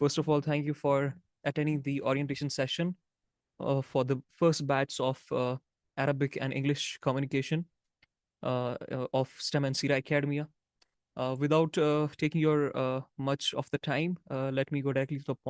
First of all, thank you for attending the orientation session for the first batch of Arabic and English communication of STEM and Sira Academia. Without taking your much of the time, let me go directly to the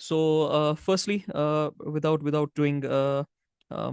So, firstly, without doing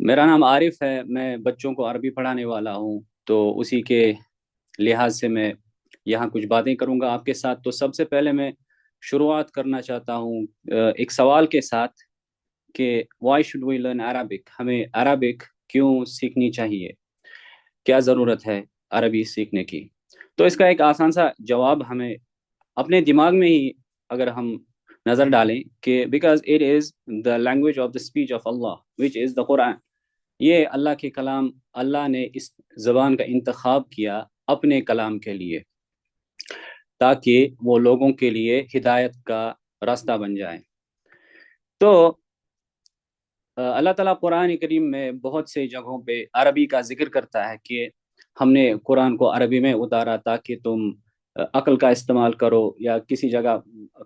میرا نام عارف ہے، میں بچوں کو عربی پڑھانے والا ہوں، تو اسی کے لحاظ سے میں یہاں کچھ باتیں کروں گا آپ کے ساتھ۔ تو سب سے پہلے میں شروعات کرنا چاہتا ہوں ایک سوال کے ساتھ کہ why should we learn Arabic, ہمیں عربک کیوں سیکھنی چاہیے، کیا ضرورت ہے عربی سیکھنے کی؟ تو اس کا ایک آسان سا جواب ہمیں اپنے دماغ میں ہی اگر ہم نظر ڈالیں کہ because it is the language of the speech of Allah which is the Quran, یہ اللہ کے کلام، اللہ نے اس زبان کا انتخاب کیا اپنے کلام کے لیے تاکہ وہ لوگوں کے لیے ہدایت کا راستہ بن جائے۔ تو اللہ تعالیٰ قرآن کریم میں بہت سے جگہوں پہ عربی کا ذکر کرتا ہے کہ ہم نے قرآن کو عربی میں اتارا تاکہ تم عقل کا استعمال کرو، یا کسی جگہ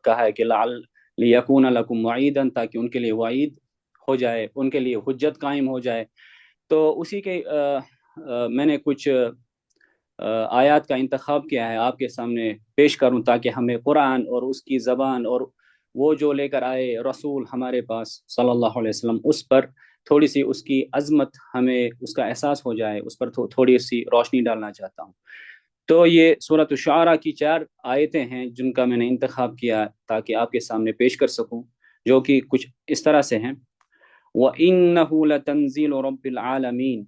کہا ہے کہ لعل لیکون لکم وعیدن، تاکہ ان کے لیے وعید ہو جائے، ان کے لیے حجت قائم ہو جائے۔ تو اسی کے میں نے کچھ آیات کا انتخاب کیا ہے آپ کے سامنے پیش کروں تاکہ ہمیں قرآن اور اس کی زبان اور وہ جو لے کر آئے رسول ہمارے پاس صلی اللہ علیہ وسلم، اس پر تھوڑی سی اس کی عظمت ہمیں اس کا احساس ہو جائے، اس پر تھوڑی سی روشنی ڈالنا چاہتا ہوں۔ تو یہ سورۃ الشعراء کی 4 آیتیں ہیں جن کا میں نے انتخاب کیا تاکہ آپ کے سامنے پیش کر سکوں، جو کہ کچھ اس طرح سے ہیں۔ وَإِنَّهُ لَتَنزِيلُ رَبِّ الْعَالَمِينَ۔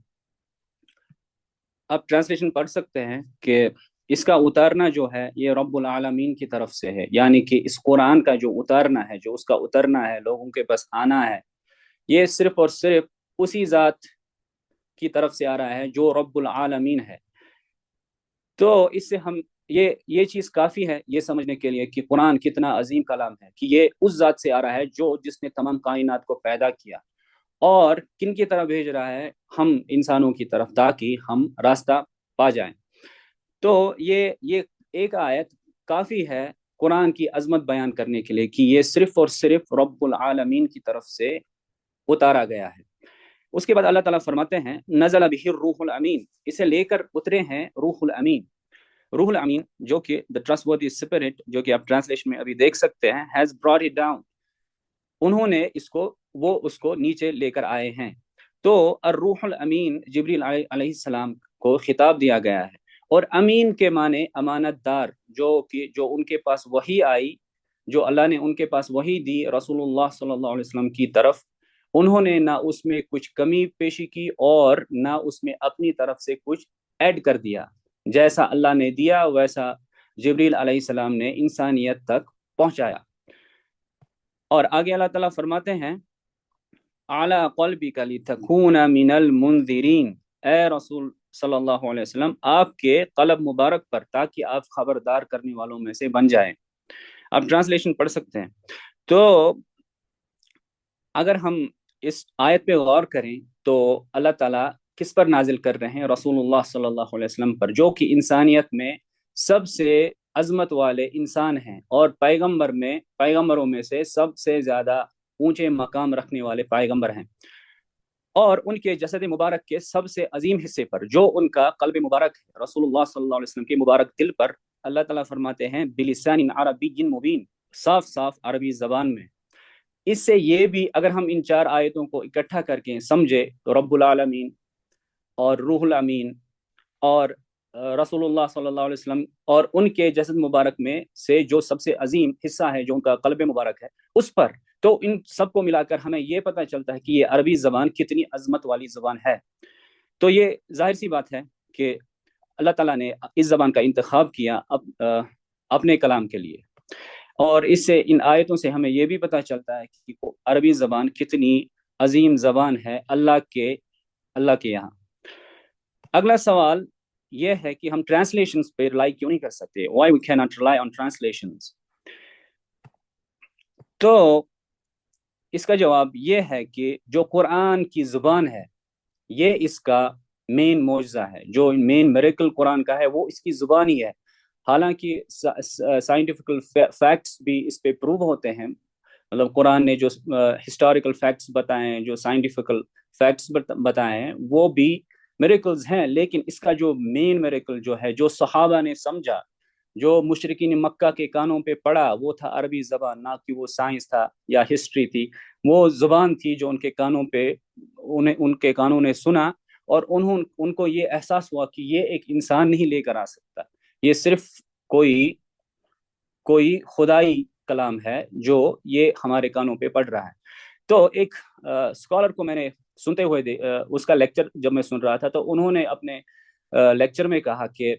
آپ ٹرانسلیشن پڑھ سکتے ہیں کہ اس کا اتارنا جو ہے یہ رب العالمین کی طرف سے ہے، یعنی کہ اس قرآن کا جو اتارنا ہے، جو اس کا اترنا ہے، لوگوں کے پاس آنا ہے، یہ صرف اور صرف اسی ذات کی طرف سے آ رہا ہے جو رب العالمین ہے۔ تو اس سے ہم یہ چیز کافی ہے یہ سمجھنے کے لیے کہ قرآن کتنا عظیم کلام ہے، کہ یہ اس ذات سے آ رہا ہے جس نے تمام کائنات کو پیدا کیا، اور کن کی طرف بھیج رہا ہے؟ ہم انسانوں کی طرف، تاکہ ہم راستہ پا جائیں۔ تو یہ ایک آیت کافی ہے قرآن کی عظمت بیان کرنے کے لیے کہ یہ صرف اور صرف رب العالمین کی طرف سے اتارا گیا ہے۔ اس کے بعد اللہ تعالیٰ فرماتے ہیں نزل بہ الروح الامین، اسے لے کر اترے ہیں روح الامین۔ روح الامین جو کہ the trustworthy spirit، جو کہ آپ ٹرانسلیشن میں ابھی دیکھ سکتے ہیں has brought it down، انہوں نے اس کو نیچے لے کر آئے ہیں۔ تو الروح الامین جبریل علیہ السلام کو خطاب دیا گیا ہے، اور امین کے معنی امانت دار، جو ان کے پاس وحی آئی، جو اللہ نے ان کے پاس وحی دی رسول اللہ صلی اللہ علیہ وسلم کی طرف، انہوں نے نہ اس میں کچھ کمی پیشی کی اور نہ اس میں اپنی طرف سے کچھ ایڈ کر دیا، جیسا اللہ نے دیا ویسا جبریل علیہ السلام نے انسانیت تک پہنچایا۔ اور آگے اللہ تعالیٰ فرماتے ہیں اعلیٰ قلبک لتکون من المنذرین، اے رسول صلی اللہ علیہ وسلم آپ کے قلب مبارک پر، تاکہ آپ خبردار کرنے والوں میں سے بن جائیں۔ آپ ٹرانسلیشن پڑھ سکتے ہیں۔ تو اگر ہم اس آیت پہ غور کریں تو اللہ تعالیٰ کس پر نازل کر رہے ہیں؟ رسول اللہ صلی اللہ علیہ وسلم پر، جو کہ انسانیت میں سب سے عظمت والے انسان ہیں، اور پیغمبروں میں سے سب سے زیادہ اونچے مقام رکھنے والے پیغمبر ہیں، اور ان کے جسد مبارک کے سب سے عظیم حصے پر جو ان کا قلب مبارک ہے، رسول اللہ صلی اللہ علیہ وسلم کے مبارک دل پر، اللہ تعالیٰ فرماتے ہیں بلسان عربی مبین، صاف صاف عربی زبان میں۔ اس سے یہ بھی اگر ہم ان 4 آیتوں کو اکٹھا کر کے سمجھے تو رب العالمین اور روح الامین اور رسول اللہ صلی اللہ علیہ وسلم اور ان کے جسد مبارک میں سے جو سب سے عظیم حصہ ہے جو ان کا قلب مبارک ہے، اس پر، تو ان سب کو ملا کر ہمیں یہ پتہ چلتا ہے کہ یہ عربی زبان کتنی عظمت والی زبان ہے۔ تو یہ ظاہر سی بات ہے کہ اللہ تعالیٰ نے اس زبان کا انتخاب کیا اپنے کلام کے لیے، اور اس سے ان آیتوں سے ہمیں یہ بھی پتہ چلتا ہے کہ عربی زبان کتنی عظیم زبان ہے اللہ کے یہاں۔ اگلا سوال یہ ہے کہ ہم ٹرانسلیشنز پہ رلائی کیوں نہیں کر سکتے؟ Why we cannot rely on translations؟ تو اس کا جواب یہ ہے کہ جو قرآن کی زبان ہے یہ اس کا مین معجزہ ہے، جو مین میریکل قرآن کا ہے وہ اس کی زبان ہی ہے۔ حالانکہ سائنٹیفیکل فیکٹس بھی اس پہ پروو ہوتے ہیں، مطلب قرآن نے جو ہسٹوریکل فیکٹس بتائے ہیں، جو سائنٹیفیکل فیکٹس بتائے ہیں، وہ بھی میریکلز ہیں، لیکن اس کا جو مین میریکل جو ہے، جو صحابہ نے سمجھا، جو مشرکین مکہ کے کانوں پہ پڑا وہ تھا عربی زبان، نہ کہ وہ سائنس تھا یا ہسٹری تھی، وہ زبان تھی جو ان کے کانوں پہ ان کے کانوں نے سنا، اور ان کو یہ احساس ہوا کہ یہ ایک انسان نہیں لے کر آ سکتا، یہ صرف کوئی خدائی کلام ہے جو یہ ہمارے کانوں پہ پڑ رہا ہے۔ تو ایک اسکالر کو میں نے سنتے ہوئے اس کا لیکچر جب میں سن رہا تھا تو انہوں نے اپنے لیکچر میں کہا کہ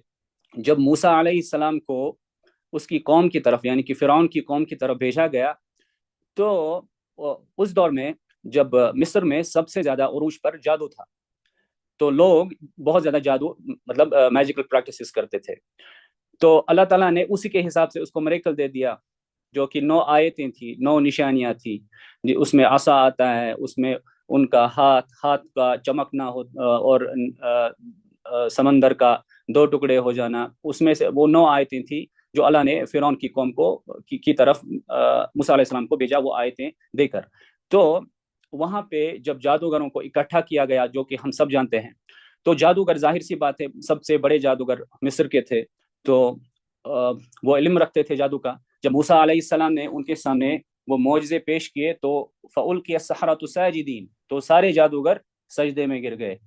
جب موسیٰ علیہ السلام کو اس کی قوم کی طرف یعنی کہ فرعون کی قوم کی طرف بھیجا گیا تو اس دور میں جب مصر میں سب سے زیادہ عروج پر جادو تھا تو لوگ بہت زیادہ جادو مطلب میجیکل پریکٹسز کرتے تھے، تو اللہ تعالیٰ نے اسی کے حساب سے اس کو میریکل دے دیا جو کہ 9 آیتیں تھیں، 9 نشانیاں تھیں، اس میں عصا آتا ہے، اس میں ان کا ہاتھ کا چمکنا ہو اور سمندر کا 2 ٹکڑے ہو جانا، اس میں سے وہ 9 آیتیں تھیں جو اللہ نے فرعون کی قوم کی طرف موسیٰ علیہ السلام کو بھیجا وہ آیتیں دے کر۔ تو وہاں پہ جب جادوگروں کو اکٹھا کیا گیا جو کہ ہم سب جانتے ہیں، تو جادوگر ظاہر سی بات ہے سب سے بڑے جادوگر مصر کے تھے، تو وہ علم رکھتے تھے جادو کا۔ جب موسیٰ علیہ السلام نے ان کے سامنے وہ معجزے پیش کیے تو فَأُلْقِيَ السَّحَرَةُ سَاجِدِينَ، تو سارے جادوگر سجدے میں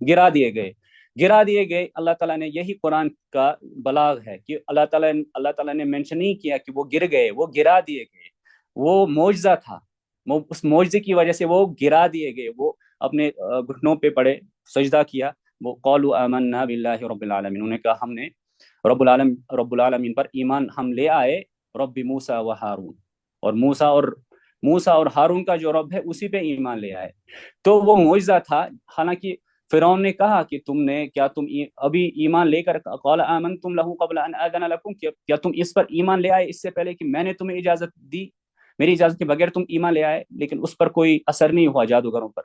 گرا دیے گئے۔ اللہ تعالیٰ نے یہی قرآن کا بلاغ ہے کہ اللہ تعالیٰ نے مینشن نہیں کیا کہ وہ گر گئے، وہ گرا دیے گئے، وہ معجزہ تھا، اس معجزے کی وجہ سے وہ گرا دیے گئے، وہ اپنے گھٹنوں پہ پڑے، سجدہ کیا، وہ قالوا آمنا باللہ رب العالمین، انہوں نے کہا ہم نے رب العالمین پر ایمان ہم لے آئے، رب موسیٰ و ہارون، اور موسیٰ اور ہارون کا جو رب ہے اسی پہ ایمان لے آئے۔ تو وہ معجزہ تھا، حالانکہ فرعون نے کہا کہ کیا تم ابھی ایمان لے کر قال آمنتم لہ قبل ان آذن لکم، کیا تم اس پر ایمان لے آئے اس سے پہلے کہ میں نے تمہیں اجازت دی، میری اجازت کے بغیر تم ایمان لے آئے، لیکن اس پر کوئی اثر نہیں ہوا جادوگروں پر۔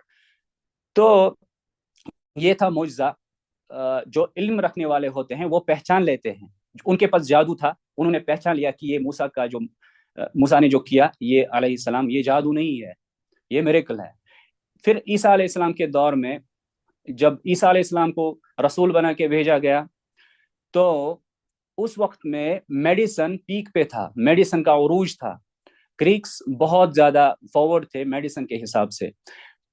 تو یہ تھا معجزہ، جو علم رکھنے والے ہوتے ہیں وہ پہچان لیتے ہیں، ان کے پاس جادو تھا، انہوں نے پہچان لیا کہ یہ موسیٰ نے جو کیا یہ علیہ السلام یہ جادو نہیں ہے، یہ میریکل ہے۔ پھر عیسیٰ علیہ السلام کے دور میں جب عیسیٰ علیہ السلام کو رسول بنا کے بھیجا گیا تو اس وقت میں میڈیسن پیک پہ تھا، میڈیسن کا عروج تھا، گریکس بہت زیادہ فارورڈ تھے میڈیسن کے حساب سے،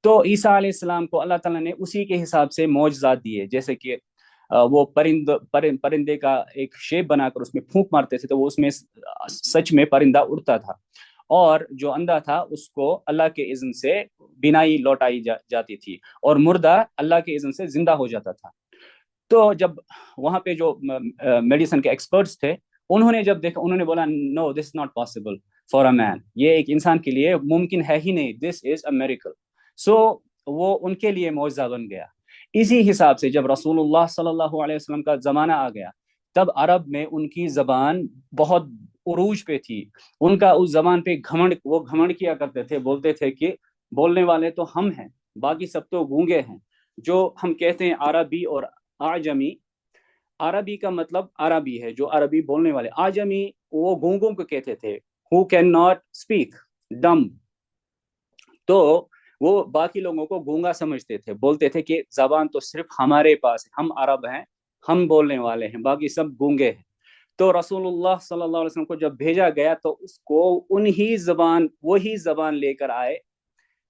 تو عیسیٰ علیہ السلام کو اللہ تعالیٰ نے اسی کے حساب سے معجزات دیے، جیسے کہ وہ پرندے کا ایک شیپ بنا کر اس میں پھونک مارتے تھے تو وہ اس میں سچ میں پرندہ اڑتا تھا، اور جو اندھا تھا اس کو اللہ کے اذن سے بینائی لوٹائی جاتی تھی، اور مردہ اللہ کے اذن سے زندہ ہو جاتا تھا۔ تو جب وہاں پہ جو میڈیسن کے ایکسپرٹس تھے انہوں نے جب دیکھا، انہوں نے بولا no this is not possible for a man, یہ ایک انسان کے لیے ممکن ہے ہی نہیں، دس از اے میریکل۔ سو وہ ان کے لیے معجزہ بن گیا۔ اسی حساب سے جب رسول اللہ صلی اللہ علیہ وسلم کا زمانہ آ گیا تب عرب میں ان کی زبان بہت عروج پہ تھی، ان کا اس زبان پہ گھمنڈ کیا کرتے تھے، بولتے تھے کہ بولنے والے تو ہم ہیں، باقی سب تو گونگے ہیں۔ جو ہم کہتے ہیں عربی اور اعجمی، عربی کا مطلب عربی ہے جو عربی بولنے والے، اعجمی وہ گونگوں کو کہتے تھے who cannot speak dumb، تو وہ باقی لوگوں کو گونگا سمجھتے تھے، بولتے تھے کہ زبان تو صرف ہمارے پاس ہے، ہم عرب ہیں، ہم بولنے والے ہیں، باقی سب گونگے ہیں۔ تو رسول اللہ صلی اللہ علیہ وسلم کو جب بھیجا گیا تو اس کو وہی زبان لے کر آئے،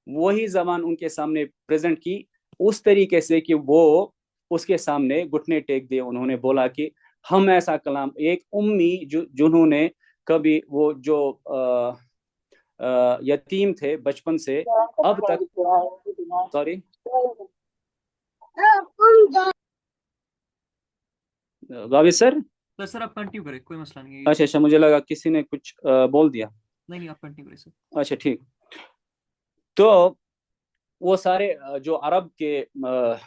وہی زبان ان کے سامنے پریزنٹ کی اس طریقے سے کہ وہ اس کے سامنے گھٹنے ٹیک دے، انہوں نے بولا کہ ہم ایسا کلام، ایک امی جنہوں نے کبھی وہ جو یتیم تھے بچپن سے اب تک، سوری غابر سر، سر آپ کنٹینیو کریں، کوئی مسئلہ نہیں ہے۔ اچھا مجھے لگا کسی نے کچھ بول دیا۔ نہیں آپ کنٹینیو کریں سر۔ اچھا ٹھیک۔ تو وہ سارے جو عرب کے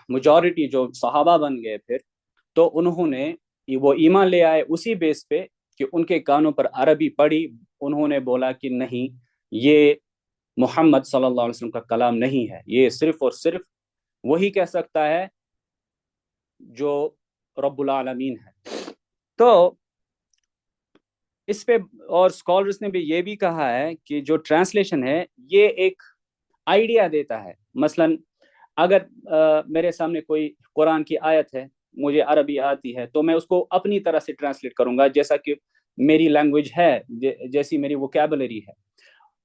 میجورٹی جو صحابہ بن گئے پھر، تو انہوں نے وہ ایمان لے آئے اسی بیس پہ کہ ان کے کانوں پر عربی پڑی، انہوں نے بولا کہ نہیں، یہ محمد صلی اللہ علیہ وسلم کا کلام نہیں ہے، یہ صرف اور صرف وہی کہہ سکتا ہے جو رب العالمین ہے۔ تو اس پہ اور اسکالرس نے بھی یہ بھی کہا ہے کہ جو ٹرانسلیشن ہے یہ ایک آئیڈیا دیتا ہے، مثلا اگر میرے سامنے کوئی قرآن کی آیت ہے، مجھے عربی آتی ہے تو میں اس کو اپنی طرح سے ٹرانسلیٹ کروں گا، جیسا کہ میری لینگویج ہے، جیسی میری ووکیبلری ہے،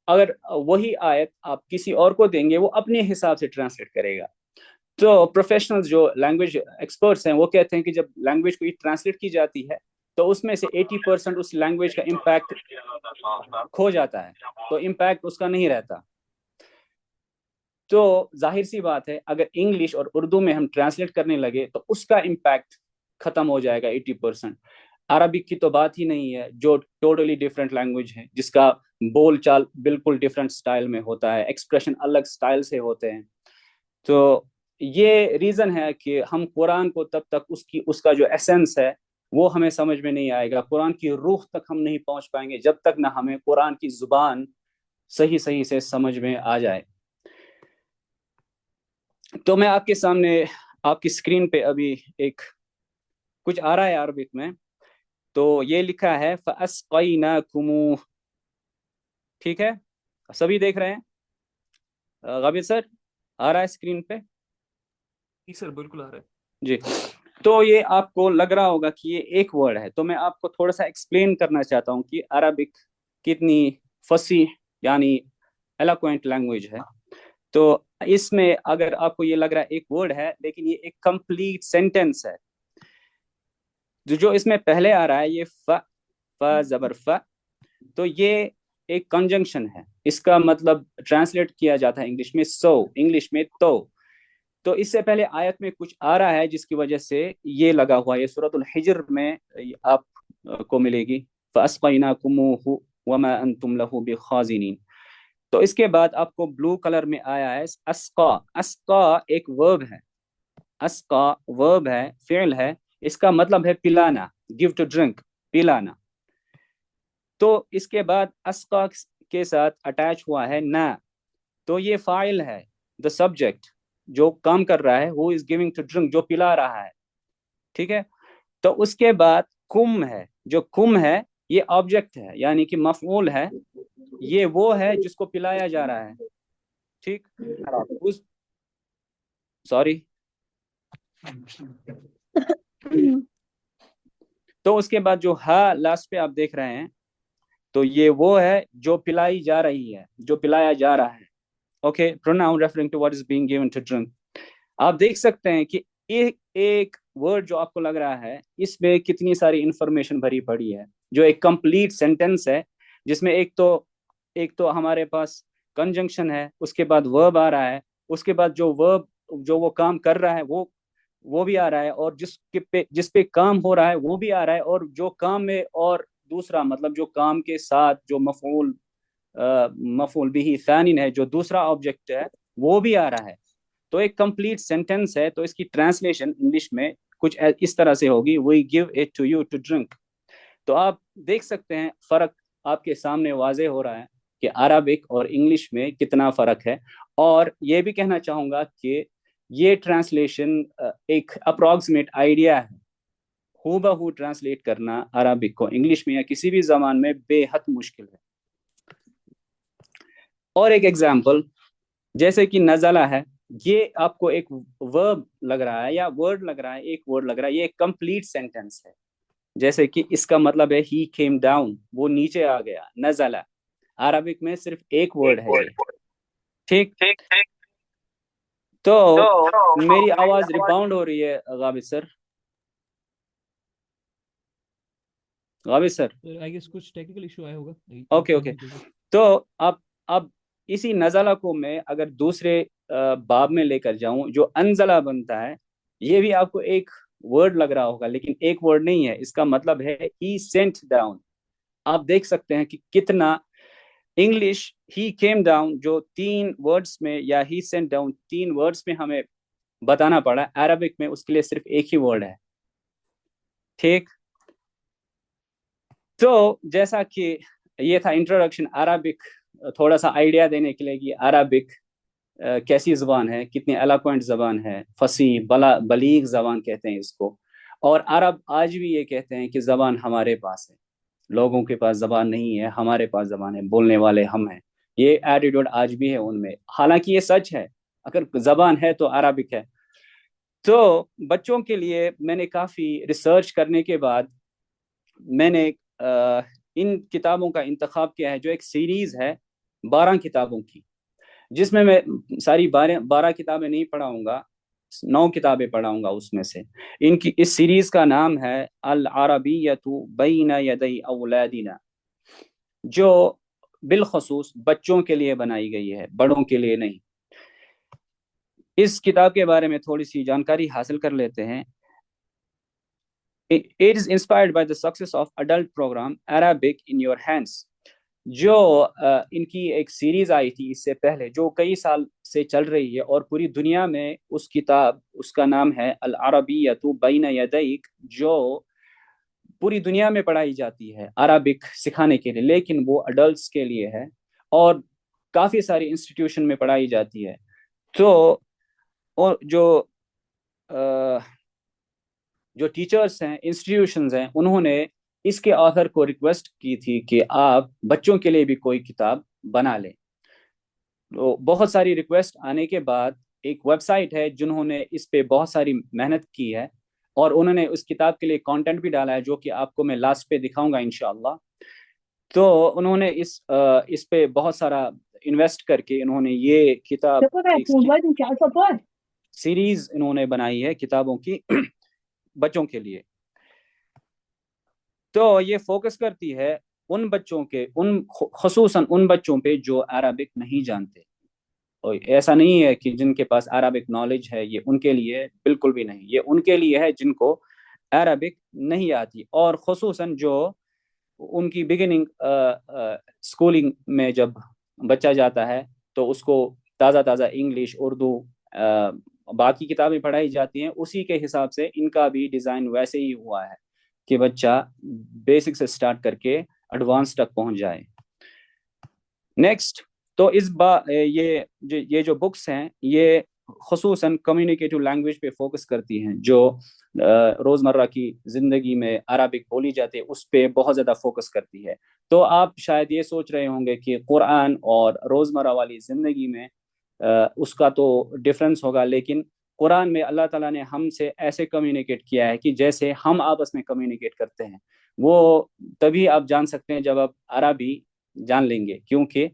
اگر وہی آیت آپ کسی اور کو دیں گے وہ اپنے حساب سے ٹرانسلیٹ کرے گا. تو پروفیشنل جو لینگویج ایکسپرٹس ہیں وہ کہتے ہیں کہ جب لینگویج کو ٹرانسلیٹ کی جاتی ہے تو اس میں سے 80% اس لینگویج کا امپیکٹ کھو جاتا ہے، تو امپیکٹ اس کا نہیں رہتا. تو ظاہر سی بات ہے اگر انگلش اور اردو میں ہم ٹرانسلیٹ کرنے لگے تو اس کا امپیکٹ ختم ہو جائے گا 80%. عربک کی تو بات ہی نہیں ہے جو ٹوٹلی ڈفرینٹ لینگویج ہے، جس کا بول چال بالکل ڈفرینٹ سٹائل میں ہوتا ہے، ایکسپریشن الگ سٹائل سے ہوتے ہیں. تو یہ ریزن ہے کہ ہم قرآن کو تب تک اس کا جو ایسنس ہے وہ ہمیں سمجھ میں نہیں آئے گا، قرآن کی روح تک ہم نہیں پہنچ پائیں گے جب تک نہ ہمیں قرآن کی زبان صحیح سے سمجھ میں آ جائے. تو میں آپ کے سامنے آپ کی اسکرین پہ ابھی ایک کچھ آ رہا ہے عربک میں، تو یہ لکھا ہے فَأَسْقَيْنَاكُمُوهُ. ٹھیک ہے، سبھی دیکھ رہے ہیں؟ غابر سر آ رہا ہے اسکرین پہ؟ جی سر بالکل آ رہا ہے. جی. تو یہ آپ کو لگ رہا ہوگا کہ یہ ایک ورڈ ہے، تو میں آپ کو تھوڑا سا ایکسپلین کرنا چاہتا ہوں کہ عربک کتنی فصیح یعنی ایلوکوینٹ لینگویج ہے. تو اس میں اگر آپ کو یہ لگ رہا ہے ایک ورڈ ہے، لیکن یہ ایک کمپلیٹ سینٹینس ہے. جو اس میں پہلے آ رہا ہے یہ ف زبر ف، تو یہ ایک کنجنکشن ہے. اس کا مطلب ٹرانسلیٹ کیا جاتا ہے انگلش میں سو، انگلش میں تو اس سے پہلے آیت میں کچھ آ رہا ہے جس کی وجہ سے یہ لگا ہوا ہے. یہ سورۃ الحجر میں آپ کو ملے گی فَأَسْقَيْنَاكُمُوهُ وَمَا أَنْتُمْ لَهُ بِخَازِنِينَ. تو اس کے بعد آپ کو بلو کلر میں آیا ہے اسقا. اسقا ایک ورب ہے، اسقا ورب ہے، فعل ہے. اس کا مطلب ہے پلانا، گیو ٹو ڈرنک، پلانا. تو اس کے بعد اسقا کے ساتھ اٹیچ ہوا ہے نا، تو یہ فاعل ہے، دا سبجیکٹ جو کام کر رہا ہے، who is giving to drink، جو پلا رہا ہے. ٹھیک ہے. تو اس کے بعد کم ہے، جو کم ہے یہ آبجیکٹ ہے یعنی کہ مفعول ہے، یہ وہ ہے جس کو پلایا جا رہا ہے. ٹھیک. سوری. تو اس کے بعد جو ہا لاسٹ پہ آپ دیکھ رہے ہیں تو یہ وہ ہے جو پلائی جا رہی ہے، جو پلایا جا رہا ہے. Okay, pronoun referring to what is being given to drink. آپ دیکھ سکتے ہیں کہ ایک ورڈ جو آپ کو لگ رہا ہے اس میں کتنی ساری انفارمیشن بھری پڑی ہے، جو ایک کمپلیٹ سینٹینس ہے جس میں ایک تو ہمارے پاس کنجنکشن ہے، اس کے بعد ورب آ رہا ہے، اس کے بعد جو ورب جو وہ کام کر رہا ہے وہ بھی آ رہا ہے، اور جس پہ کام ہو رہا ہے وہ بھی آ رہا ہے، اور جو کام میں اور دوسرا مطلب جو کام کے ساتھ جو مفعول بھی ثانی ہے، جو دوسرا آبجیکٹ ہے وہ بھی آ رہا ہے. تو ایک کمپلیٹ سینٹینس ہے. تو اس کی ٹرانسلیشن انگلش میں کچھ اس طرح سے ہوگی we give it to you to drink. تو آپ دیکھ سکتے ہیں فرق آپ کے سامنے واضح ہو رہا ہے کہ عربک اور انگلش میں کتنا فرق ہے. اور یہ بھی کہنا چاہوں گا کہ یہ ٹرانسلیشن ایک اپروکسیمیٹ آئیڈیا ہے. ہو بہو ٹرانسلیٹ کرنا عربک کو انگلش میں یا کسی بھی زبان میں بے حد مشکل ہے. اور ایک ایگزامپل جیسے کہ نزلہ ہے، یہ آپ کو ایک ورب لگ رہا ہے یا ورڈ لگ رہا ہے، ایک ورڈ لگ رہا ہے، یہ ایک کمپلیٹ سینٹینس ہے. جیسے کہ اس کا مطلب ہے ہی کیم ڈاؤن، وہ نیچے آ گیا. نزلہ عربک میں صرف ایک ورڈ ہے یہ. ٹھیک. تو میری آواز ریباؤنڈ ہو رہی ہے غابر سر؟ غابر سر آئی گیس کچھ ٹیکنیکل ایشو آیا ہوگا. اوکے. تو اب اسی نزلہ کو میں اگر دوسرے باب میں لے کر جاؤں جو انزلہ بنتا ہے، یہ بھی آپ کو ایک ورڈ لگ رہا ہوگا لیکن ایک ورڈ نہیں ہے. اس کا مطلب ہے he sent down. آپ دیکھ سکتے ہیں کہ کتنا انگلش he came down جو 3 ورڈز میں یا he sent down 3 ورڈز میں ہمیں بتانا پڑا، عربک میں اس کے لیے صرف ایک ہی ورڈ ہے. ٹھیک. تو جیسا کہ یہ تھا انٹروڈکشن عربک، تھوڑا سا آئیڈیا دینے کے لیے کہ عربک کیسی زبان ہے، کتنی ایلوکوینٹ زبان ہے، فصیح بلیغ زبان کہتے ہیں اس کو. اور عرب آج بھی یہ کہتے ہیں کہ زبان ہمارے پاس ہے، لوگوں کے پاس زبان نہیں ہے، ہمارے پاس زبان ہے، بولنے والے ہم ہیں. یہ ایٹیٹیوڈ آج بھی ہے ان میں، حالانکہ یہ سچ ہے، اگر زبان ہے تو عربک ہے. تو بچوں کے لیے میں نے کافی ریسرچ کرنے کے بعد میں نے ان کتابوں کا انتخاب کیا ہے جو ایک سیریز ہے 12 کتابوں کی، جس میں ساری 12 کتابیں نہیں پڑھاؤں گا، 9 کتابیں پڑھاؤں گا اس میں سے۔ ان کی اس سیریز کا نام ہے العربیۃ بین یدی اولادنا، جو بالخصوص بچوں کے لیے بنائی گئی ہے، بڑوں کے لیے نہیں۔ اس کتاب کے بارے میں تھوڑی سی جانکاری حاصل کر لیتے ہیں۔ It is inspired by the success of adult program Arabic in Your Hands، جو ان کی ایک سیریز آئی تھی اس سے پہلے، جو کئی سال سے چل رہی ہے، اور پوری دنیا میں اس کا نام ہے العربیۃ بین یدیک، جو پوری دنیا میں پڑھائی جاتی ہے عربک سکھانے کے لیے، لیکن وہ اڈلٹس کے لیے ہے اور کافی ساری انسٹیٹیوشن میں پڑھائی جاتی ہے۔ تو اور جو ٹیچرز ہیں، انسٹیٹیوشنز ہیں، انہوں نے اس کے آتھر کو ریکویسٹ کی تھی کہ آپ بچوں کے لیے بھی کوئی کتاب بنا لیں۔ تو بہت ساری ریکویسٹ آنے کے بعد ایک ویب سائٹ ہے جنہوں نے اس پہ بہت ساری محنت کی ہے، اور انہوں نے اس کتاب کے لیے کانٹینٹ بھی ڈالا ہے، جو کہ آپ کو میں لاسٹ پہ دکھاؤں گا انشاءاللہ۔ تو انہوں نے اس پہ بہت سارا انویسٹ کر کے انہوں نے یہ کتاب سیریز انہوں نے بنائی ہے کتابوں کی بچوں کے لیے۔ تو یہ فوکس کرتی ہے ان بچوں کے، خصوصاً ان بچوں پہ جو عربک نہیں جانتے۔ اور ایسا نہیں ہے کہ جن کے پاس عربک نالج ہے، یہ ان کے لیے بالکل بھی نہیں، یہ ان کے لیے ہے جن کو عربک نہیں آتی، اور خصوصاً جو ان کی بگننگ اسکولنگ میں جب بچہ جاتا ہے تو اس کو تازہ تازہ انگلش، اردو، باقی کتابیں پڑھائی جاتی ہیں، اسی کے حساب سے ان کا بھی ڈیزائن ویسے ہی ہوا ہے کہ بچہ بیسک سے سٹارٹ کر کے ایڈوانس تک پہنچ جائے۔ نیکسٹ، تو یہ جو بکس ہیں یہ خصوصاً کمیونیکیٹو لینگویج پہ فوکس کرتی ہیں، جو روزمرہ کی زندگی میں عربک بولی جاتی ہے اس پہ بہت زیادہ فوکس کرتی ہے۔ تو آپ شاید یہ سوچ رہے ہوں گے کہ قرآن اور روزمرہ والی زندگی میں اس کا تو ڈفرنس ہوگا، لیکن قرآن میں اللہ تعالیٰ نے ہم سے ایسے کمیونیکیٹ کیا ہے کہ جیسے ہم آپس میں کمیونیکیٹ کرتے ہیں، وہ تبھی آپ جان سکتے ہیں جب آپ عربی جان لیں گے۔ کیونکہ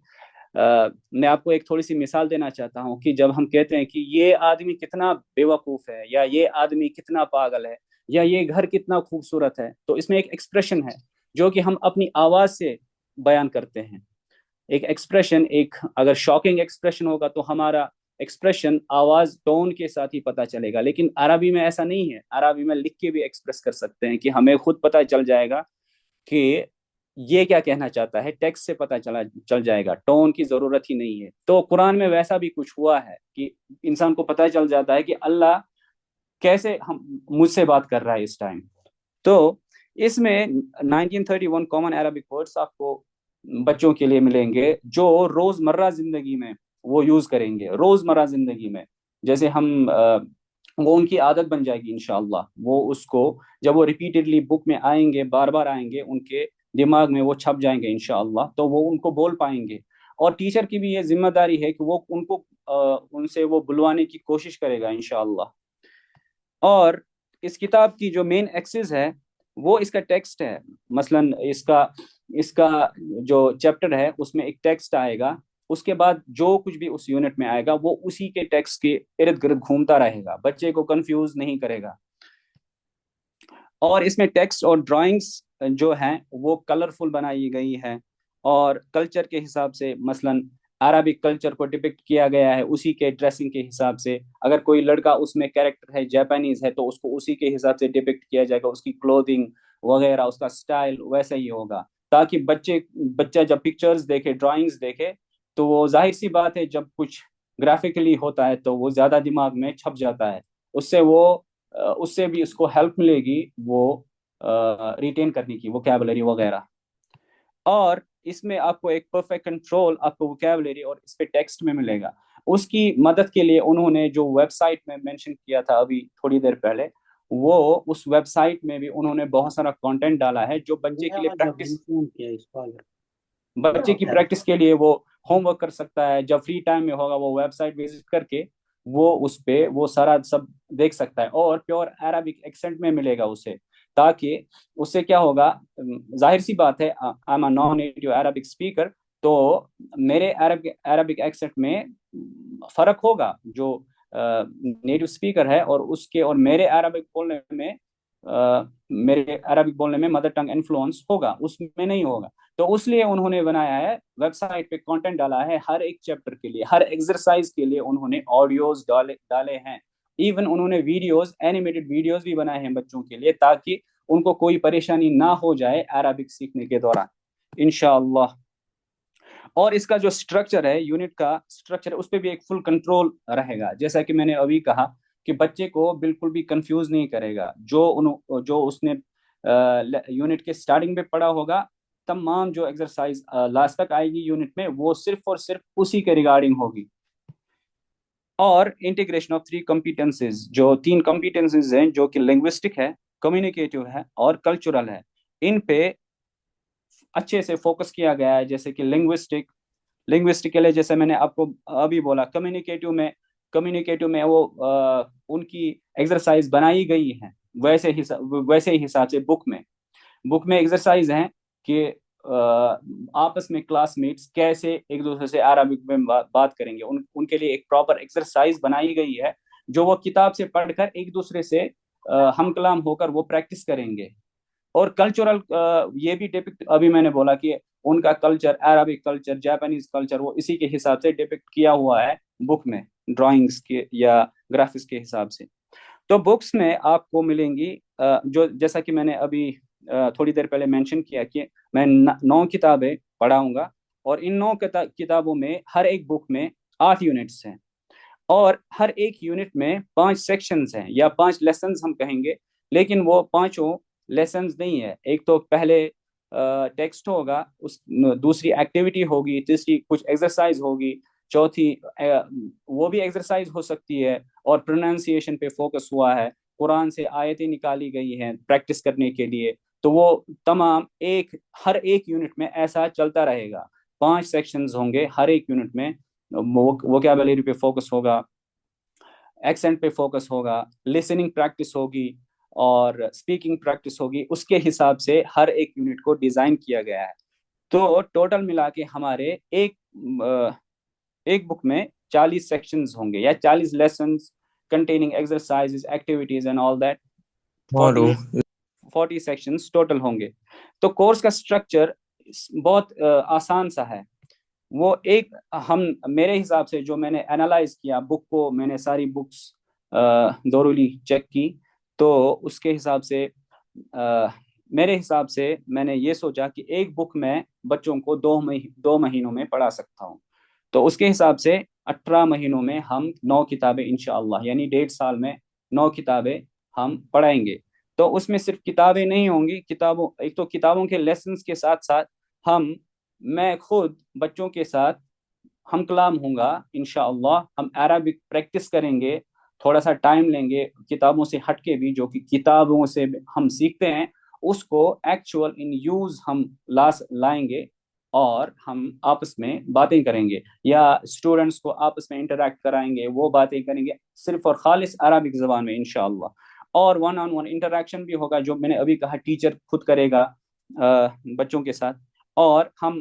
میں آپ کو ایک تھوڑی سی مثال دینا چاہتا ہوں کہ جب ہم کہتے ہیں کہ یہ آدمی کتنا بے وقوف ہے، یا یہ آدمی کتنا پاگل ہے، یا یہ گھر کتنا خوبصورت ہے، تو اس میں ایک ایکسپریشن ہے جو کہ ہم اپنی آواز سے بیان کرتے ہیں۔ ایک ایکسپریشن، اگر شاکنگ ایکسپریشن ہوگا تو ہمارا ایکسپریشن آواز ٹون کے ساتھ ہی پتہ چلے گا، لیکن عربی میں ایسا نہیں ہے۔ عربی میں لکھ کے بھی ایکسپریس کر سکتے ہیں کہ ہمیں خود پتہ چل جائے گا کہ یہ کیا کہنا چاہتا ہے، ٹیکسٹ سے پتہ چل جائے گا، ٹون کی ضرورت ہی نہیں ہے۔ تو قرآن میں ویسا بھی کچھ ہوا ہے کہ انسان کو پتہ چل جاتا ہے کہ اللہ کیسے مجھ سے بات کر رہا ہے اس ٹائم۔ تو اس میں 1931 کامن عربک ورڈز آپ کو بچوں کے لیے ملیں گے جو روزمرہ زندگی میں وہ یوز کریں گے، روزمرہ زندگی میں، جیسے وہ ان کی عادت بن جائے گی انشاءاللہ۔ وہ اس کو جب وہ ریپیٹڈلی بک میں آئیں گے، بار بار آئیں گے، ان کے دماغ میں وہ چھپ جائیں گے انشاءاللہ، تو وہ ان کو بول پائیں گے۔ اور ٹیچر کی بھی یہ ذمہ داری ہے کہ وہ ان سے وہ بلوانے کی کوشش کرے گا انشاءاللہ۔ اور اس کتاب کی جو مین ایکسس ہے وہ اس کا ٹیکسٹ ہے۔ مثلا اس کا جو چیپٹر ہے اس میں ایک ٹیکسٹ آئے گا، اس کے بعد جو کچھ بھی اس یونٹ میں آئے گا وہ اسی کے ٹیکسٹ کے ارد گرد گھومتا رہے گا، بچے کو کنفیوز نہیں کرے گا۔ اور اس میں ٹیکسٹ اور ڈرائنگز جو ہیں وہ کلرفل بنائی گئی ہے، اور کلچر کے حساب سے مثلا عربک کلچر کو ڈپکٹ کیا گیا ہے اسی کے ڈریسنگ کے حساب سے۔ اگر کوئی لڑکا اس میں کیریکٹر ہے جاپانیز ہے تو اس کو اسی کے حساب سے ڈپکٹ کیا جائے گا، اس کی کلودنگ وغیرہ، اس کا سٹائل ویسا ہی ہوگا، تاکہ بچہ جب پکچرز دیکھے، ڈرائنگز دیکھے، تو وہ ظاہر سی بات ہے جب کچھ گرافکلی ہوتا ہے تو وہ زیادہ دماغ میں چھپ جاتا ہے، اس سے بھی اس کو ہیلپ ملے گی وہ ریٹین کرنے کی ووکیبلری وغیرہ۔ اور اس میں آپ کو ایک پرفیکٹ کنٹرول آپ کو ووکیبلری اور اس پہ ٹیکسٹ میں ملے گا۔ اس کی مدد کے لیے انہوں نے جو ویب سائٹ میں مینشن کیا تھا ابھی تھوڑی دیر پہلے، وہ اس ویب سائٹ میں بھی انہوں نے بہت سارا کانٹینٹ ڈالا ہے جو بچے کے لیے بچے کی پریکٹس کے لیے وہ ہوم ورک کر سکتا ہے۔ جب فری ٹائم میں ہوگا وہ ویب سائٹ وزٹ کر کے وہ اس پہ وہ سارا سب دیکھ سکتا ہے، اور پیور عربک ایکسنٹ میں ملے گا اسے، تاکہ اس سے کیا ہوگا، ظاہر سی بات ہے I am a naan NATO Arabic speaker, تو میرے عربک ایکسنٹ میں فرق ہوگا، جو نیٹو اسپیکر ہے اور اس کے اور میرے عربک بولنے میں میرے عربک بولنے میں مدر ٹنگ انفلوئنس ہوگا، اس میں نہیں ہوگا. تو اس لیے انہوں نے بنایا ہے ویب سائٹ پہ کانٹینٹ ڈالا ہے، ہر ایک چیپٹر کے لیے، ہر ایکسرسائز کے لیے انہوں نے آڈیوز ڈالے ہیں، ایون انہوں نے ویڈیوز، اینیمیٹڈ ویڈیوز بھی بنائے ہیں بچوں کے لیے، تاکہ ان کو کوئی پریشانی نہ ہو جائے عربک سیکھنے کے دوران انشاءاللہ. اور اس کا جو اسٹرکچر ہے، یونٹ کا اسٹرکچر ہے، اس پہ بھی ایک فل کنٹرول رہے گا. جیسا کہ میں نے ابھی کہا کہ بچے کو بالکل بھی کنفیوز نہیں کرے گا، جو اس نے یونٹ کے سٹارٹنگ میں پڑھا ہوگا، تمام جو ایکسرسائز لاسٹ تک آئے گی یونٹ میں، وہ صرف اور صرف اسی کے ریگارڈنگ ہوگی. اور انٹیگریشن آف 3 کمپیٹنسز، جو 3 کمپیٹنسز ہیں، جو کہ لنگوسٹک ہے، کمیونیکیٹو ہے اور کلچرل ہے، ان پہ اچھے سے فوکس کیا گیا ہے. جیسے کہ لنگوسٹکل ہے، جیسے میں نے آپ کو ابھی بولا. کمیونیکیٹو میں وہ ان کی ایکسرسائز بنائی گئی ہیں ویسے ہی حساب سے. بک میں ایکسرسائز ہیں کہ آپس میں کلاس میٹس کیسے ایک دوسرے سے عربک میں بات کریں گے. ان کے لیے ایک پراپر ایکسرسائز بنائی گئی ہے، جو وہ کتاب سے پڑھ کر ایک دوسرے سے ہم کلام ہو کر وہ پریکٹس کریں گے. اور کلچرل، یہ بھی ڈپکٹ، ابھی میں نے بولا کہ ان کا culture, Arabic culture, Japanese culture, وہ اسی کے حساب سے ڈپکٹ کیا ہوا ہے بک میں، ڈرائنگس کے یا گرافکس کے حساب سے. تو بکس میں آپ کو ملیں گی، جو جیسا کہ میں نے ابھی تھوڑی دیر پہلے مینشن کیا کہ میں 9 کتابیں پڑھاؤں گا، اور ان 9 کتابوں میں ہر ایک بک میں 8 یونٹس ہیں، اور ہر ایک یونٹ میں 5 سیکشنز ہیں یا 5 لیسنز ہم کہیں گے. لیکن وہ 5 لیسنز نہیں ہے. ایک تو پہلے ٹیکسٹ ہوگا، دوسری ایکٹیویٹی ہوگی، تیسری کچھ ایکسرسائز ہوگی، چوتھی وہ بھی ایکسرسائز ہو سکتی ہے، اور پروننسیشن پہ فوکس ہوا ہے. قرآن سے آیتیں نکالی گئی ہیں پریکٹس کرنے کے لیے. تو وہ تمام ہر ایک یونٹ میں ایسا چلتا رہے گا. 5 سیکشنز ہوں گے ہر ایک یونٹ میں. ووکیبلری پہ فوکس ہوگا، ایکسنٹ پہ فوکس ہوگا، لسننگ پریکٹس ہوگی، اور اسپیکنگ پریکٹس ہوگی. اس کے حساب سے ہر ایک یونٹ کو ڈیزائن کیا گیا ہے. تو ٹوٹل ملا کے ہمارے ایک بک میں 40 سیکشنز ہوں گے، یا 40 lessons containing exercises, activities and all that. 40 sections total ہوں گے. تو کورس کا اسٹرکچر بہت آسان سا ہے. وہ میرے حساب سے جو میں نے انالائز کیا بک کو، میں نے ساری بکس دورولی چیک کی، تو اس کے حساب سے میرے حساب سے میں نے یہ سوچا کہ ایک بک میں بچوں کو 2 مہینوں میں پڑھا سکتا ہوں. تو اس کے حساب سے 18 مہینوں میں ہم 9 کتابیں انشاءاللہ، یعنی 1.5 سال میں 9 کتابیں ہم پڑھائیں گے. تو اس میں صرف کتابیں نہیں ہوں گی، ایک تو کتابوں کے لیسنز کے ساتھ ساتھ میں خود بچوں کے ساتھ ہم کلام ہوں گا انشاءاللہ. ہم عربک پریکٹس کریں گے، تھوڑا سا ٹائم لیں گے، کتابوں سے ہٹ کے بھی، جو کہ کتابوں سے ہم سیکھتے ہیں اس کو ایکچوئل ان یوز ہم لائیں گے، اور ہم آپس میں باتیں کریں گے، یا اسٹوڈنٹس کو آپس میں انٹریکٹ کرائیں گے، وہ باتیں کریں گے صرف اور خالص عربک زبان میں انشاءاللہ. اور 1-on-1 انٹریکشن بھی ہوگا، جو میں نے ابھی کہا ٹیچر خود کرے گا بچوں کے ساتھ. اور ہم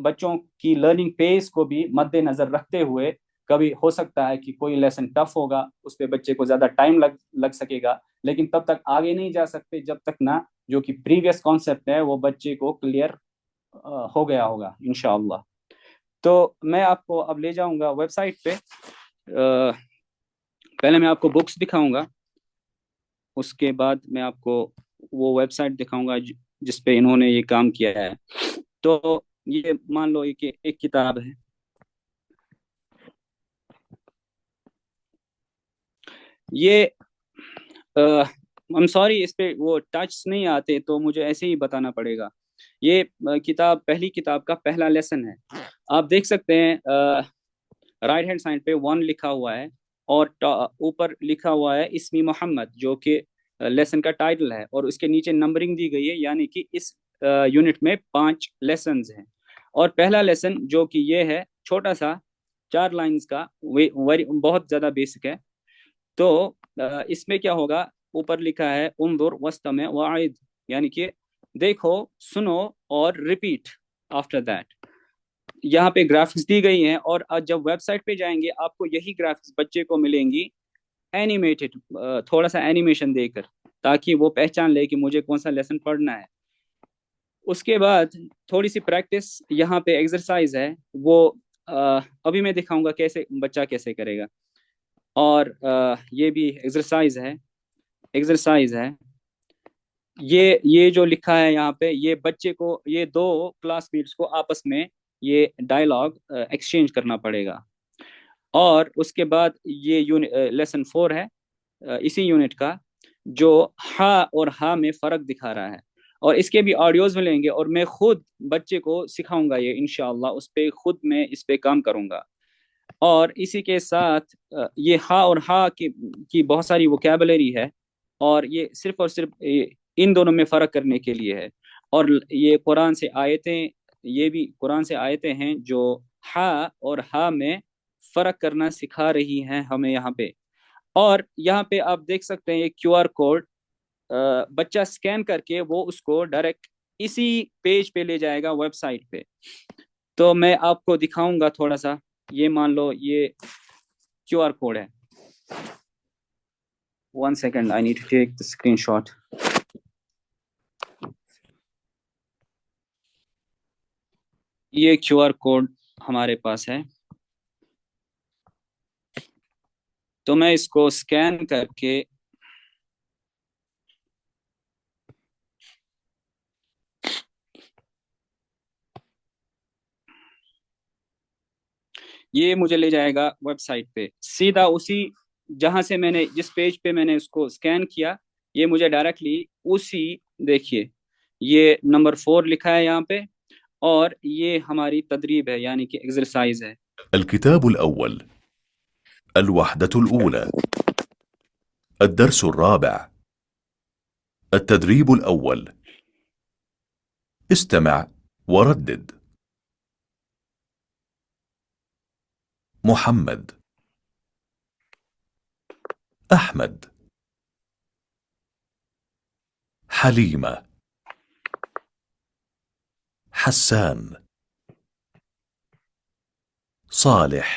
بچوں کی لرننگ پیس کو بھی مد نظر رکھتے ہوئے، کبھی ہو سکتا ہے کہ کوئی لیسن ٹف ہوگا، اس پہ بچے کو زیادہ ٹائم لگ سکے گا، لیکن تب تک آگے نہیں جا سکتے جب تک نہ جو کہ پریویس کانسیپٹ ہے وہ بچے کو کلیئر ہو گیا ہوگا انشاءاللہ. تو میں آپ کو اب لے جاؤں گا ویب سائٹ پہ. پہلے میں آپ کو بکس دکھاؤں گا، اس کے بعد میں آپ کو وہ ویب سائٹ دکھاؤں گا جس پہ انہوں نے یہ کام کیا ہے. تو یہ مان لو کہ ایک کتاب ہے، یہ سوری اس پہ وہ ٹچ نہیں آتے، تو مجھے ایسے ہی بتانا پڑے گا. یہ پہلی کتاب کا پہلا لیسن ہے. آپ دیکھ سکتے ہیں رائٹ ہینڈ سائڈ پہ 1 لکھا ہوا ہے، اور اوپر لکھا ہوا ہے اسمی محمد، جو کہ لیسن کا ٹائٹل ہے، اور اس کے نیچے نمبرنگ دی گئی ہے، یعنی کہ اس یونٹ میں 5 لیسنز ہیں. اور پہلا لیسن جو کہ یہ ہے چھوٹا سا 4 لائنز کا، بہت زیادہ بیسک ہے. تو اس میں کیا ہوگا، اوپر لکھا ہے انظر واستمع واعد، یعنی کہ دیکھو، سنو اور ریپیٹ آفٹر دیٹ. یہاں پہ گرافکس دی گئی ہیں، اور جب ویب سائٹ پہ جائیں گے آپ کو یہی گرافکس بچے کو ملیں گی اینیمیٹڈ، تھوڑا سا اینیمیشن دے کر، تاکہ وہ پہچان لے کہ مجھے کون سا لیسن پڑھنا ہے. اس کے بعد تھوڑی سی پریکٹس یہاں پہ ایکسرسائز ہے، وہ ابھی میں دکھاؤں گا کیسے بچہ کیسے کرے گا. اور یہ بھی ایکسرسائز ہے. یہ جو لکھا ہے یہاں پہ، یہ بچے کو، یہ دو کلاس میٹس کو آپس میں یہ ڈائلاگ ایکسچینج کرنا پڑے گا. اور اس کے بعد یہ لیسن 4 ہے اسی یونٹ کا، جو ہا اور ہا میں فرق دکھا رہا ہے. اور اس کے بھی آڈیوز ملیں گے، اور میں خود بچے کو سکھاؤں گا یہ انشاءاللہ، اس پہ خود میں اس پہ کام کروں گا. اور اسی کے ساتھ یہ ہا اور ہا کی بہت ساری ووکیبلری ہے، اور یہ صرف اور صرف ان دونوں میں فرق کرنے کے لیے ہے. اور یہ قرآن سے آیتیں، یہ بھی قرآن سے آیتیں ہیں جو ہا اور ہا میں فرق کرنا سکھا رہی ہیں ہمیں یہاں پہ. اور یہاں پہ آپ دیکھ سکتے ہیں یہ کیو آر کوڈ، بچہ سکین کر کے وہ اس کو ڈائریکٹ اسی پیج پہ لے جائے گا، ویب سائٹ پہ. تو میں آپ کو دکھاؤں گا تھوڑا سا. یہ مان لو یہ کیو آر کوڈ ہے. 1 second, I need to take the screenshot. یہ کیو آر کوڈ ہمارے پاس ہے، تو میں اس کو سکین کر کے یہ مجھے لے جائے گا ویب سائٹ پہ سیدھا، اسی جہاں سے میں نے جس پیج پہ میں نے اس کو سکین کیا، یہ مجھے ڈائریکٹلی اسی، دیکھیے یہ نمبر 4 لکھا ہے یہاں پہ، اور یہ ہماری تدریب ہے یعنی کہ ایکسرسائز ہے. الكتاب الأول، الوحدة الأولى، الدرس الرابع، التدريب الأول. استمع وردد. محمد، أحمد، حليمة، حسان، صالح،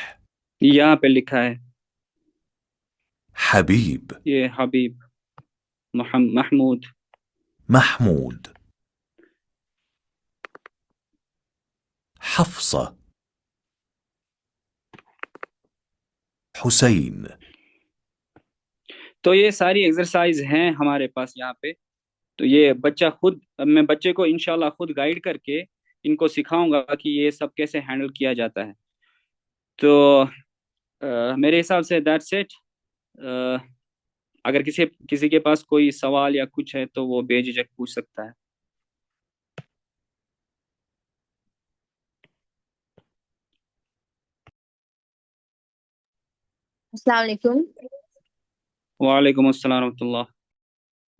یہاں پہ لکھا ہے حبيب، یہ حبیب، محمود، محمود، حفصة، حسين. تو یہ ساری ایکسرسائز ہیں ہمارے پاس یہاں پہ. تو یہ بچہ خود، میں بچے کو انشاءاللہ خود گائیڈ کر کے ان کو سکھاؤں گا کہ یہ سب کیسے ہینڈل کیا جاتا ہے. تو میرے حساب سے دیٹس اٹ. اگر کسی کے پاس کوئی سوال یا کچھ ہے تو وہ بے جھجک پوچھ سکتا ہے. السلام علیکم. وعلیکم السلام ورحمۃ اللہ.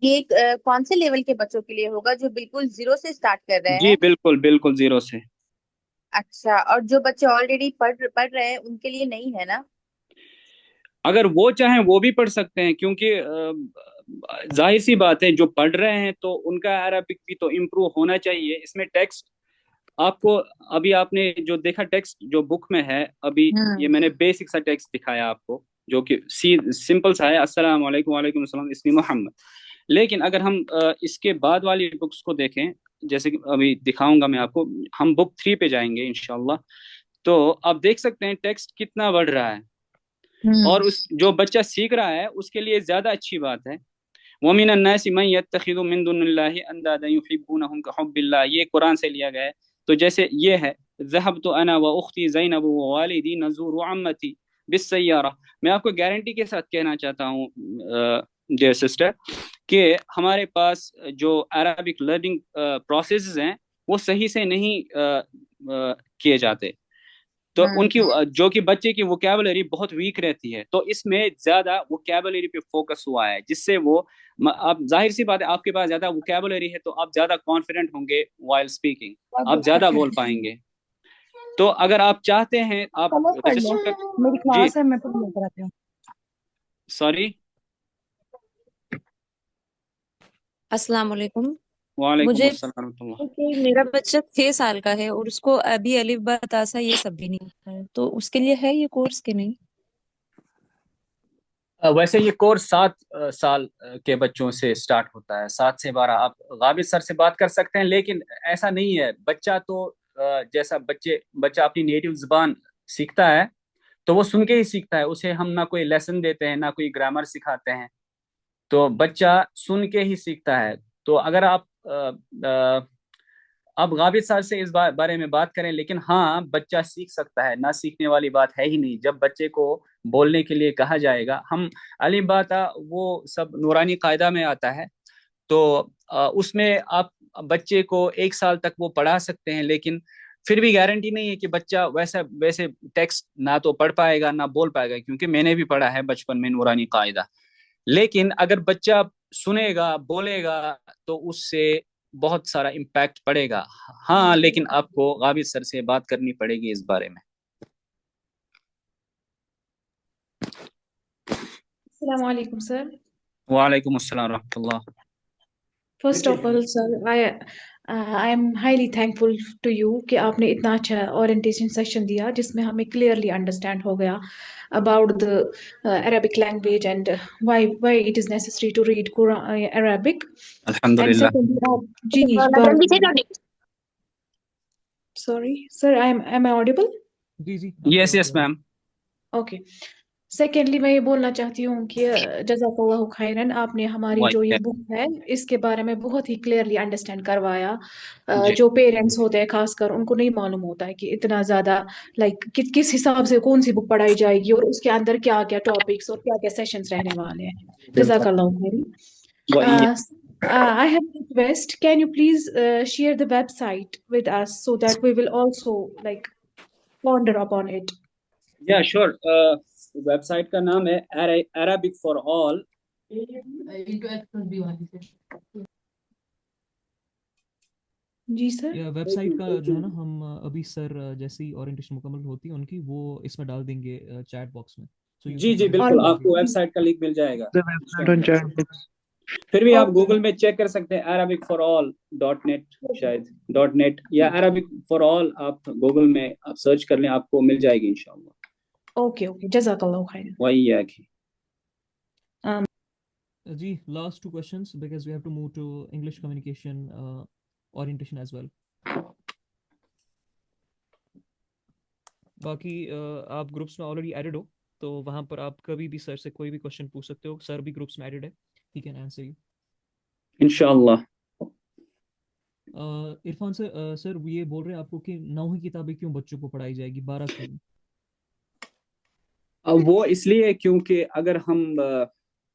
یہ کون سے لیول کے بچوں کے لیے ہوگا جو بالکل زیرو سے سٹارٹ کر رہے جی ہیں؟ بالکل زیرو سے. اچھا، اور جو بچے آلریڈی پڑھ رہے ہیں ان کے لیے نہیں ہے نا؟ اگر وہ چاہیں وہ بھی پڑھ سکتے ہیں، کیونکہ ظاہر سی بات ہے جو پڑھ رہے ہیں تو ان کا عربک بھی تو امپروو ہونا چاہیے. اس میں ٹیکسٹ آپ کو، ابھی آپ نے جو دیکھا ٹیکسٹ جو بک میں ہے، ابھی یہ میں نے بیسک سا ٹیکسٹ دکھایا آپ کو، جو کہ سمپل سا ہے، السلام علیکم وعلیکم السلام اسمی محمد. لیکن اگر ہم اس کے بعد والی بکس کو دیکھیں، جیسے کہ ابھی دکھاؤں گا میں آپ کو، ہم بک 3 پہ جائیں گے انشاءاللہ، تو آپ دیکھ سکتے ہیں ٹیکسٹ کتنا بڑھ رہا ہے، اور جو بچہ سیکھ رہا ہے اس کے لیے زیادہ اچھی بات ہے. وَمِنَ النَّاسِ مَن يَتَّخِذُ مِن دُونِ اللَّهِ أَندَادًا يُحِبُّونَهُمْ كَحُبِّ اللَّهِ، یہ قرآن سے لیا گیا ہے. تو جیسے یہ ہے ذهبت انا واختی زینب ووالدی نزور عمتی بالسیارہ، میں آپ کو گارنٹی کے ساتھ کہنا چاہتا ہوں ڈیئر سسٹر کہ ہمارے پاس جو عربک لرننگ پروسیسز ہیں وہ صحیح سے نہیں کیے جاتے. تو ان کی جو کہ بچے کی ووکیبلری بہت ویک رہتی ہے، تو اس میں زیادہ ووکیبلری پہ فوکس ہوا ہے، جس سے وہ، اب ظاہر سی بات ہے آپ کے پاس زیادہ ووکیبلری ہے تو آپ زیادہ کانفیڈنٹ ہوں گے وائل اسپیکنگ، آپ زیادہ بول پائیں گے. تو اگر آپ چاہتے ہیں آپ میری کلاس ہے، میں پڑھ لیتی ہوں. سوری السلام علیکم. وعلیکم مجھے السلام ورحمۃ اللہ. کہ میرا بچہ 6 سال کا ہے اور اس کو ابھی الف با تا سا یہ سب بھی نہیں آتا ہے، تو اس کے لیے ہے یہ کورس کہ نہیں؟ ویسے یہ کورس 7 سال کے بچوں سے سٹارٹ ہوتا ہے، 7 سے 12. آپ غابر سر سے بات کر سکتے ہیں، لیکن ایسا نہیں ہے. بچہ تو جیسا بچہ اپنی نیٹو زبان سیکھتا ہے تو وہ سن کے ہی سیکھتا ہے. اسے ہم نہ کوئی لیسن دیتے ہیں نہ کوئی گرامر سکھاتے ہیں، تو بچہ سن کے ہی سیکھتا ہے. تو اگر آپ غابر صاحب سے اس بارے میں بات کریں، لیکن ہاں بچہ سیکھ سکتا ہے، نہ سیکھنے والی بات ہے ہی نہیں. جب بچے کو بولنے کے لیے کہا جائے گا، ہم علی بات وہ سب نورانی قاعدہ میں آتا ہے، تو اس میں آپ بچے کو 1 سال تک وہ پڑھا سکتے ہیں، لیکن پھر بھی گارنٹی نہیں ہے کہ بچہ ویسے ٹیکسٹ نہ تو پڑھ پائے گا نہ بول پائے گا، کیونکہ میں نے بھی پڑھا ہے بچپن میں نورانی قاعدہ. لیکن اگر بچہ سنے گا بولے گا تو اس سے بہت سارا امپیکٹ پڑے گا. ہاں لیکن آپ کو غابر سر سے بات کرنی پڑے گی اس بارے میں. السلام علیکم سر. وعلیکم السلام ورحمۃ اللہ. First of all sir I am highly thankful to you کہ آپ نے اتنا اچھا اورینٹیشن سیشن دیا جس میں ہمیں کلیئرلی انڈرسٹینڈ ہو گیا about the Arabic language and why it is necessary to read Arabic. الحمد اینڈ للہ. سیکنڈلی آپ جی sorry sir am I audible? جی جی yes yes ma'am. Okay. Secondly میں یہ بولنا چاہتی ہوں کہ جزاک اللہ خیرن، آپ نے ہماری جو یہ بک ہے اس کے بارے میں بہت ہی کلیئرلی انڈرسٹینڈ کروایا. جی جو پیرنٹس ہوتے ہیں خاص کر ان کو نہیں معلوم ہوتا ہے کہ اتنا زیادہ لائک کس حساب سے کون سی بک پڑھائی جائے گی اور اس کے اندر کیا کیا ٹاپکس اور کیا کیا سیشنز رہنے والے ہیں. جزاک اللہ خیرن. I have a request. Can you please share the website with us so that we will also like ponder upon it? یا شور. ویب سائٹ کا نام ہے عربک فار آل. جی سر. ویب سائٹ کا جو ہے نا ہم ابھی سر جیسے ہی اورینٹیشن مکمل ہوتی ہے ان کی وہ اس میں ڈال دیں گے چیٹ باکس میں. جی جی بالکل، آپ کو ویب سائٹ کا لنک مل جائے گا. پھر بھی آپ گوگل میں چیک کر سکتے ہیں عربک فار آل .net شاید .net یا عربک فار آل آپ گوگل میں آپ سرچ کر لیں، آپ کو مل جائے گی انشاءاللہ. اوکے جزاک اللہ خیر. وإياك. جی last 2 questions because we have to move to English communication orientation as well. باقی آپ گروپس میں آلریڈی ایڈڈ ہو تو وہاں پر آپ کبھی بھی سر سے کوئی بھی کوشچن پوچھ سکتے ہو. سر بھی گروپس میں ایڈڈ ہے, he can answer you. انشاءاللہ. عرفان سر یہ بول رہے ہیں آپ کو کہ 9 کتابیں کیوں بچوں کو پڑھائی جائے گی, 12 کیوں؟ وہ اس لیے کیونکہ اگر ہم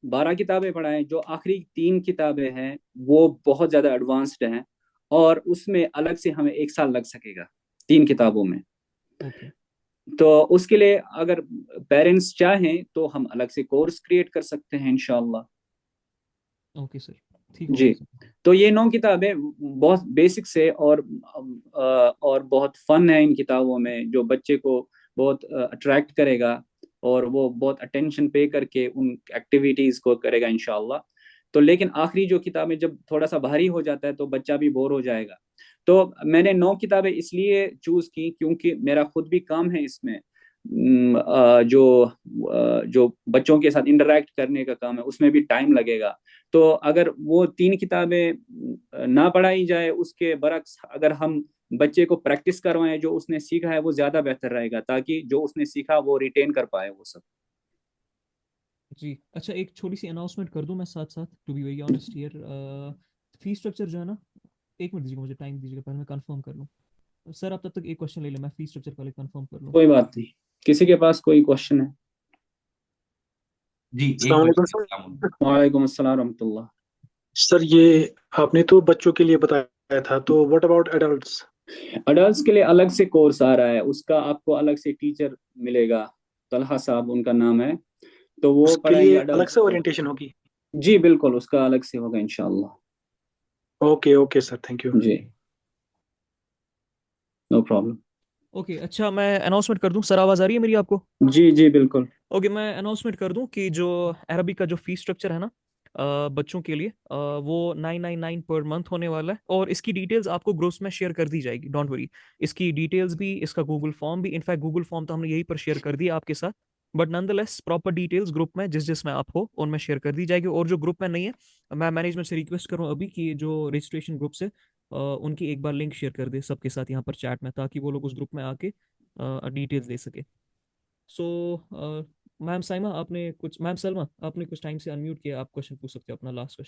12 کتابیں پڑھائیں, جو آخری 3 کتابیں ہیں وہ بہت زیادہ ایڈوانسڈ ہیں اور اس میں الگ سے ہمیں 1 سال لگ سکے گا 3 کتابوں میں. اوکے تو اس کے لیے اگر پیرنٹس چاہیں تو ہم الگ سے کورس کریٹ کر سکتے ہیں انشاءاللہ. اوکے سر ٹھیک جی. تو یہ 9 کتابیں بہت بیسک سے اور بہت فن ہے ان کتابوں میں, جو بچے کو بہت اٹریکٹ کرے گا اور وہ بہت اٹینشن پے کر کے ان ایکٹیویٹیز کو کرے گا انشاءاللہ. تو لیکن آخری جو کتابیں جب تھوڑا سا بھاری ہو جاتا ہے تو بچہ بھی بور ہو جائے گا. تو میں نے 9 کتابیں اس لیے چوز کی کیونکہ میرا خود بھی کام ہے اس میں, جو بچوں کے ساتھ انٹریکٹ کرنے کا کام ہے, اس میں بھی ٹائم لگے گا. تو اگر وہ 3 کتابیں نہ پڑھائی جائے, اس کے برعکس اگر ہم بچے کو پریکٹس کروائیں جو اس نے سیکھا ہے وہ زیادہ بہتر رہے گا, تاکہ جو اس نے سیکھا وہ ریٹین کر پائے وہ سب. جی اچھا, ایک چھوٹی سی اناؤنسمنٹ کر دوں میں ساتھ ساتھ, to be very honest here. Fee structure جو ہے نا, 1 منٹ دیجیے گا, مجھے ٹائم دیجیے گا, پہلے میں کنفرم کر لوں. سر آپ تب تک ایک کوشچن لے لیں, میں فی اسٹرکچر پہلے کنفرم کر لوں. کوئی بات نہیں, کسی کے پاس کوئی کوشچن ہے؟ جی السلام علیکم سر. وعلیکم السلام ورحمۃ اللہ. سر یہ آپ نے تو بچوں کے لیے بتایا تھا, تو واٹ اباؤٹ ایڈلٹس؟ ایڈلٹس کے لیے الگ سے کورس آ رہا ہے, اس کا آپ کو الگ سے ٹیچر ملے گا, طلحہ صاحب ان کا نام ہے, تو وہ اس کے پڑھائیں گے لیے ایڈلٹس الگ سے کو. اورینٹیشن ہوگی؟ جی بالکل, اس کا الگ سے ہوگا انشاءاللہ. Okay sir, thank you. جی نو پرابلم. اوکے اچھا, میں اناؤنسمنٹ کر دوں. سر آواز آ رہی ہے میری آپ کو؟ جی جی بالکل. اوکے میں اناؤنسمنٹ کر دوں کہ جو عربی کا جو فی اسٹرکچر ہے نا, بچوں کے لیے وہ 999 پر منتھ ہونے والا ہے، اور اس کی ڈیٹیلز آپ کو گروپس میں شیئر کر دی جائے گی، ڈونٹ وری. اس کی ڈیٹیلز بھی، اس کا گوگل فارم بھی، انفیکٹ گوگل فارم تو ہم نے یہی پر شیئر کر دیا آپ کے ساتھ، بٹ نن دا لیس پراپر ڈیٹیلز گروپ میں جس میں آپ ہو ان میں شیئر کر دی جائے گی. اور جو گروپ میں نہیں ہے، میں مینجمنٹ سے ریکویسٹ کروں ابھی کہ جو رجسٹریشن گروپس ہے ان کی ایک بار لنک شیئر کر دے سب کے ساتھ یہاں پر چیٹ میں، تاکہ وہ لوگ اس گروپ میں آ کے ڈیٹیلز دے سکے. سو میم سائمہ آپ نے کچھ، میم سلمہ آپ نے کچھ ٹائم سے انمیوٹ کیا، آپ کوشچن پوچھ سکتے ہو اپنا لاسٹ کوشچن.